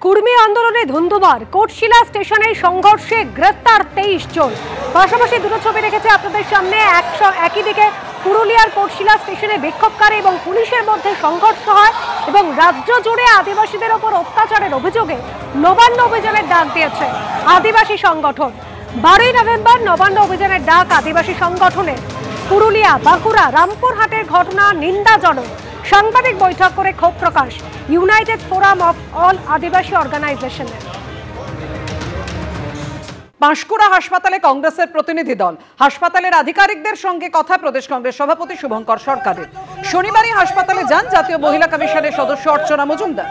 কুর্মী আন্দোলনে ধুন্ধুমার কোটশিলা স্টেশনে সংঘর্ষে গ্রেফতার 23 জন। পাশাপাশি দুটো ছবি রেখেছে আপনাদের সামনে। একই দিকে পুরুলিয়ার কোটশিলা স্টেশনে বিক্ষোভকারী এবং পুলিশের মধ্যে সংঘর্ষ হয় এবং রাজ্য জুড়ে আদিবাসীদের ওপর অত্যাচারের অভিযোগে নবান্ন অভিযানের ডাক দিয়েছে আদিবাসী সংগঠন। 12 নভেম্বর নবান্ন অভিযানের ডাক আদিবাসী সংগঠনের। পুরুলিয়া, বাঁকুড়া, রামপুরহাটের ঘটনা নিন্দাজনক। সাংবাদিক বৈঠক করে ক্ষোভ প্রকাশ ইউনাইটেড ফোরাম অফ অল আদিবাসী অর্গানাইজেশনের। পাঁশকুড়া হাসপাতালে কংগ্রেসের প্রতিনিধি দল। হাসপাতালের আধিকারিকদের সঙ্গে কথা প্রদেশ কংগ্রেস সভাপতি শুভঙ্কর সরকারের। শনিবারই হাসপাতালে যান জাতীয় মহিলা কমিশনের সদস্য অর্চনা মজুমদার।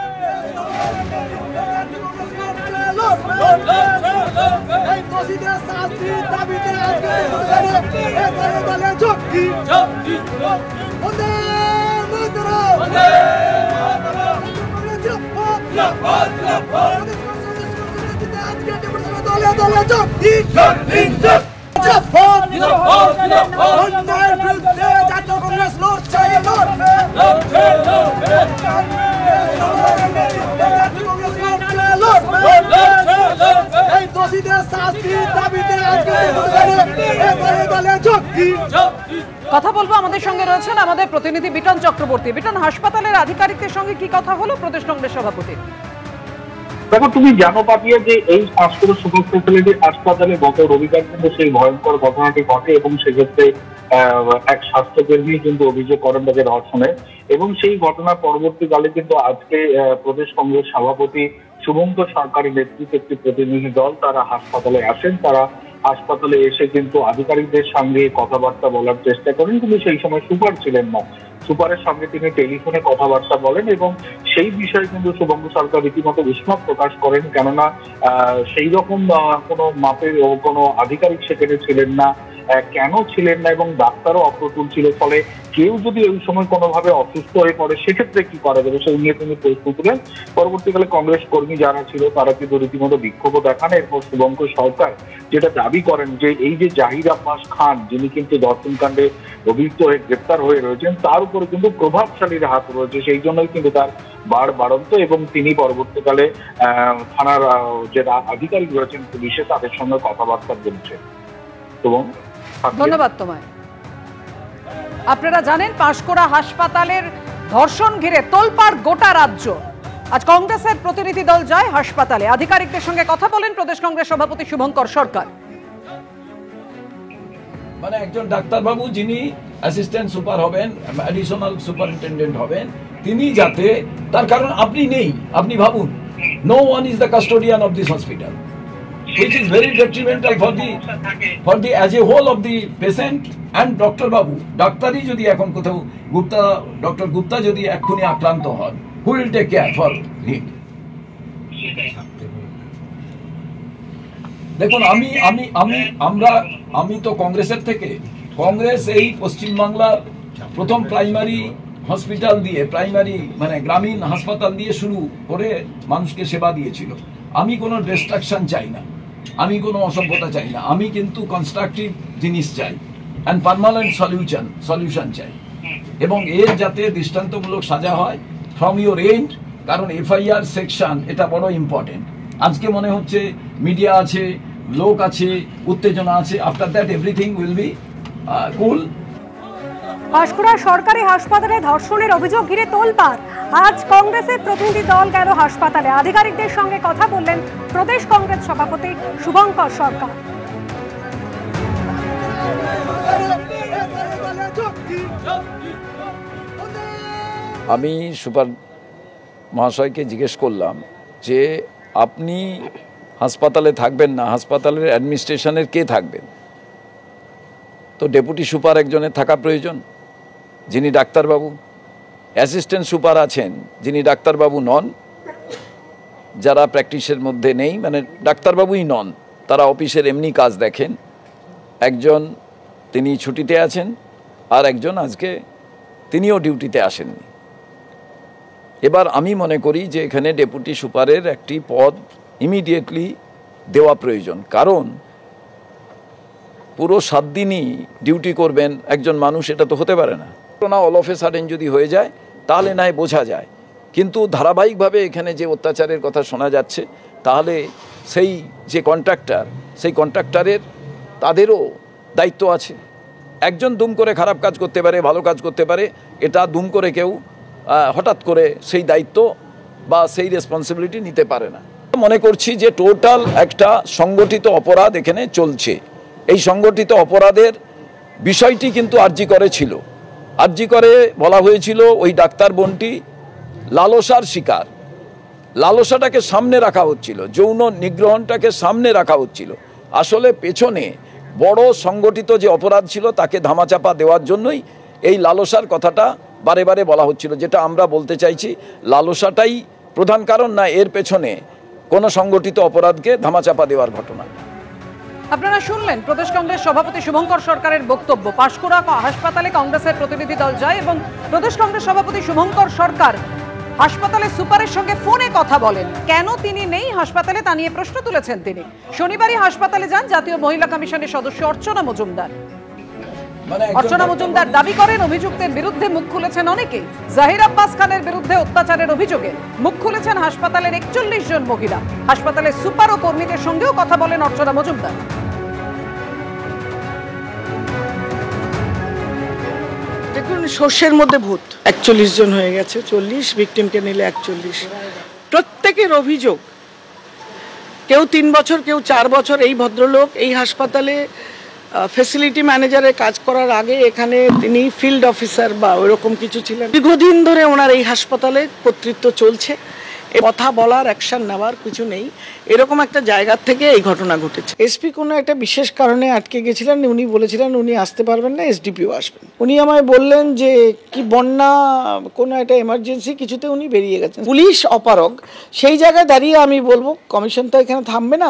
কথা বলবো, আমাদের সঙ্গে রয়েছেন আমাদের প্রতিনিধি বিটন চক্রবর্তী। বিটন, হাসপাতালের আধিকারিকদের সঙ্গে কি কথা হলো প্রদেশ কংগ্রেস সভাপতি? দেখো, তুমি জানো পাপিয়া যে এই পাঁশকুড়া সুপার স্পেশালিটি হাসপাতালে গত রবিবার কিন্তু সেই ভয়ঙ্কর ঘটনাটি ঘটে এবং সেক্ষেত্রে এক স্বাস্থ্যকর্মী কিন্তু অভিযোগ করেন তাকে ধর্ষণে, এবং সেই ঘটনার পরবর্তীকালে কিন্তু আজকে প্রদেশ কংগ্রেস সভাপতি শুভঙ্কর সরকারের নেতৃত্বে একটি প্রতিনিধি দল তারা হাসপাতালে আসেন। তারা হাসপাতালে এসে কিন্তু আধিকারিকদের সঙ্গে কথাবার্তা বলার চেষ্টা করেন, কিন্তু সেই সময় সুপার ছিলেন না। সুপারের সঙ্গে তিনি টেলিফোনে কথাবার্তা বলেন এবং সেই বিষয়ে কিন্তু শুভঙ্কর সরকার রীতিমতো উষ্মা প্রকাশ করেন, কেননা সেই রকম কোনো মাপের কোনো আধিকারিক সেখানে ছিলেন না। কেন ছিলেন না এবং ডাক্তারও অপ্রতুল ছিল, ফলে কেউ যদি ওই সময় কোনোভাবে অসুস্থ হয়ে পড়ে সেক্ষেত্রে কি করা যাবে সেই নিয়ে তিনি প্রস্তুত ছিলেন। পরবর্তীকালে কংগ্রেস কর্মী যারা ছিল তারা কিন্তু রীতিমতো বিক্ষোভ দেখান। এরপর শুভঙ্কর সরকার যেটা দাবি করেন যে এই যে জাহির আব্বাস খান, যিনি কিন্তু ধর্ষণকাণ্ডে অভিযুক্ত হয়ে গ্রেপ্তার হয়ে রয়েছেন, তার উপরে কিন্তু প্রভাবশালীর হাত রয়েছে, সেই জন্যই কিন্তু তার বাড়ন্ত এবং তিনি পরবর্তীকালে থানার যে আধিকারিক রয়েছেন পুলিশে তাদের সঙ্গে কথাবার্তা বলছেন। এবং ধন্যবাদ তোমায়। আপনারা জানেন পাঁশকুড়া হাসপাতালের ধর্ষণ ঘিরে তোলপাড় গোটা রাজ্য। আজ কংগ্রেসের প্রতিনিধি দল যায় হাসপাতালে, আধিকারিকদের সঙ্গে কথা বলেন প্রদেশ কংগ্রেস সভাপতি শুভঙ্কর সরকার। মানে একজন ডাক্তারবাবু যিনি অ্যাসিস্ট্যান্ট সুপার হবেন, অ্যাডিশনাল সুপারিনটেন্ডেন্ট হবেন, তিনি যাতে, তার কারণ আপনি নেই, আপনি ভাবুন, no one is the custodian of this hospital, which is very detrimental for the as a whole of the patient and Dr. Babu. ডাক্তারই যদি এখন কোথাও ডক্টর গুপ্তা যদি এক্ষুনি আক্রান্ত হন, who will take care for him? দেখুন, আমি তো কংগ্রেসের থেকে, কংগ্রেস এই পশ্চিমবাংলার প্রথম প্রাইমারি হসপিটাল দিয়ে, প্রাইমারি মানে গ্রামীণ হাসপাতাল দিয়ে শুরু করে মানুষকে সেবা দিয়েছিল। আমি কোনো ডিস্ট্রাকশন চাই না, আমি কোনো অসভ্যতা চাই না, আমি কিন্তু কনস্ট্রাকটিভ জিনিস চাই অ্যান্ড পার্মানেন্ট সলিউশন চাই, এবং এর যাতে দৃষ্টান্তমূলক সাজা হয় ফ্রম ইউর এন্ড, কারণ এফআইআর সেকশন এটা বড় ইম্পর্টেন্ট। আজকে মনে হচ্ছে মিডিয়া আছে, লোক আছে, উত্তেজনা আছে, after that everything will be কুল। পাঁশকুড়া সরকারি হাসপাতালে ধর্ষণের অভিযোগ ঘিরে তোলপাড়। আজ কংগ্রেসের প্রতিনিধি দল গেল হাসপাতালে, আধিকারিকদের সঙ্গে কথা বললেন প্রদেশ কংগ্রেস সভাপতি শুভঙ্কর সরকার। আমি সুপার মহাশয়কে জিজ্ঞেস করলাম যে আপনি হাসপাতালে থাকবেন না, হাসপাতালের অ্যাডমিনিস্ট্রেশনের কে থাকবেন? তো ডেপুটি সুপার একজনের থাকা প্রয়োজন, যিনি ডাক্তারবাবু। অ্যাসিস্ট্যান্ট সুপার আছেন যিনি ডাক্তারবাবু নন, যারা প্র্যাকটিসের মধ্যে নেই, মানে ডাক্তারবাবুই নন, তারা অফিসের এমনি কাজ দেখেন। একজন তিনি ছুটিতে আছেন, আর একজন আজকে তিনিও ডিউটিতে আসেননি। এবার আমি মনে করি যে এখানে ডেপুটি সুপারের একটি পদ ইমিডিয়েটলি দেওয়া প্রয়োজন, কারণ পুরো 7 দিনই ডিউটি করবেন একজন মানুষ, এটা তো হতে পারে না। অল অফ এ সাডেন যদি হয়ে যায় তাহলে নয় বোঝা যায়, কিন্তু ধারাবাহিকভাবে এখানে যে অত্যাচারের কথা শোনা যাচ্ছে, তাহলে সেই যে কন্ট্রাক্টর, সেই কন্ট্রাক্টরের তাদেরও দায়িত্ব আছে। একজন দুম করে খারাপ কাজ করতে পারে, ভালো কাজ করতে পারে, এটা দুম করে কেউ হঠাৎ করে সেই দায়িত্ব বা সেই রেসপন্সিবিলিটি নিতে পারে না। মনে করছি যে টোটাল একটা সংগঠিত অপরাধ এখানে চলছে। এই সংগঠিত অপরাধের বিষয়টি কিন্তু আরজি করে ছিল। আরজি করে বলা হয়েছিল ওই ডাক্তার বোনটি লালসার শিকার, লালসাটাকে সামনে রাখা হচ্ছিল, যৌন নিগ্রহণটাকে সামনে রাখা হচ্ছিল। আসলে পেছনে বড় সংগঠিত যে অপরাধ ছিল তাকে ধামাচাপা দেওয়ার জন্যই এই লালসার কথাটা বারে বারে বলা হচ্ছিল। যেটা আমরা বলতে চাইছি, লালসাটাই প্রধান কারণ না, এর পেছনে কোনো সংগঠিত অপরাধকে ধামাচাপা দেওয়ার ঘটনা। আপনারা শুনলেন প্রদেশ কংগ্রেস সভাপতি শুভঙ্কর সরকারের বক্তব্য। পাঁশকুড়া হাসপাতালে কংগ্রেসের প্রতিনিধি দল যায় এবং প্রদেশ কংগ্রেস সভাপতি শুভঙ্কর সরকার হাসপাতালে সুপারের সঙ্গে ফোনে কথা বলেন। কেন তিনি নেই হাসপাতালে তা নিয়ে প্রশ্ন তুলেছেন তিনি। শনিবারই হাসপাতালে যান জাতীয় মহিলা কমিশনের সদস্য অর্চনা মজুমদার। অর্চনা মজুমদার দাবি করেন অভিযুক্তের বিরুদ্ধে মুখ খুলেছেন অনেকেই। জাহির আব্বাস খানের বিরুদ্ধে অত্যাচারের অভিযোগে মুখ খুলেছেন হাসপাতালের 41 জন মহিলা। হাসপাতালের সুপার ও কর্মীদের সঙ্গেও কথা বলেন অর্চনা মজুমদার। দেখুন, সর্ষের মধ্যে ভূত। 41 জন হয়ে গেছে, 40 ভিকটিমকে নিলে 41। প্রত্যেকের অভিযোগ, কেউ 3 বছর, কেউ 4 বছর। এই ভদ্রলোক এই হাসপাতালে ফ্যাসিলিটি ম্যানেজারের কাজ করার আগে এখানে তিনি ফিল্ড অফিসার বা ওইরকম কিছু ছিলেন। দীর্ঘদিন ধরে ওনার এই হাসপাতালে কর্তৃত্ব চলছে। কথা বলার, অ্যাকশন নেওয়ার কিছু নেই, এরকম একটা জায়গা থেকে এই ঘটনা ঘটেছে। এসপি কোনো একটা বিশেষ কারণে আটকে গেছিলেন, উনি বলেছিলেন উনি আসতে পারবেন না, এসডিপিও আসবেন। উনি আমায় বললেন যে কি বন্যা, কোনো একটা এমার্জেন্সি কিছুতে উনি বেরিয়ে গেছেন। পুলিশ অপারগ, সেই জায়গায় দাঁড়িয়ে আমি বলবো কমিশন তো এখানে থামবে না।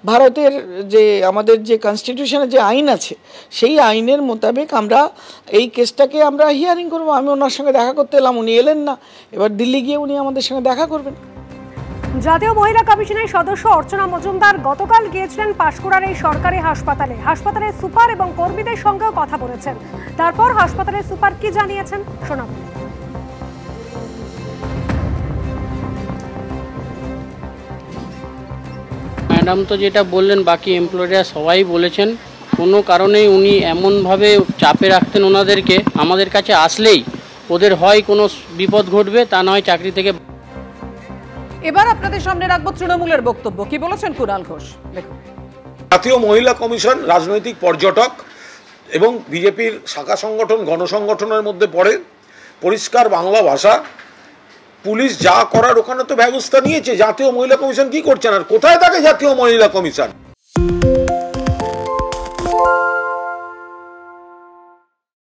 ভারতের যে আমাদের যে কনস্টিটিউশনের যে আইন আছে, সেই আইনের মোতাবেক আমরা এই কেসটাকে আমরা হিয়ারিং করবো। আমি ওনার সঙ্গে দেখা করতে এলাম, উনি এলেন না। এবার দিল্লি গিয়ে উনি আমাদের সঙ্গে দেখা করবেন। জাতীয় মহিলা কমিশনের সদস্য অর্চনা মজুমদার গতকাল গিয়েছিলেন পাঁশকুড়ার এই সরকারি হাসপাতালে। হাসপাতালের সুপার এবং কর্মীদের সঙ্গেও কথা বলেছেন। তারপর হাসপাতালের সুপার কি জানিয়েছেন শোনাব। ম্যাডাম তো যেটা বললেন, বাকি এমপ্লয়িরা সবাই বলেছেন, কোনো কারণেই উনি এমনভাবে চাপে রাখতেন ওনাদেরকে, আমাদের কাছে আসলেই ওদের হয় কোনো বিপদ ঘটবে, তা নয় চাকরি থেকে। এবার আপনাদের সামনে রাখবো তৃণমূলের বক্তব্য। কি বলেছেন কুণাল ঘোষ, দেখুন। জাতীয় মহিলা কমিশন রাজনৈতিক পর্যটক এবং বিজেপির শাখা সংগঠন, গণসংগঠনের মধ্যে পড়ে। পরিষ্কার বাংলা ভাষা, পুলিশ যা করার ওখানে তো ব্যবস্থা নিয়েছে। জাতীয় মহিলা কমিশন কি করছেন, আর কোথায় থাকে জাতীয় মহিলা কমিশন?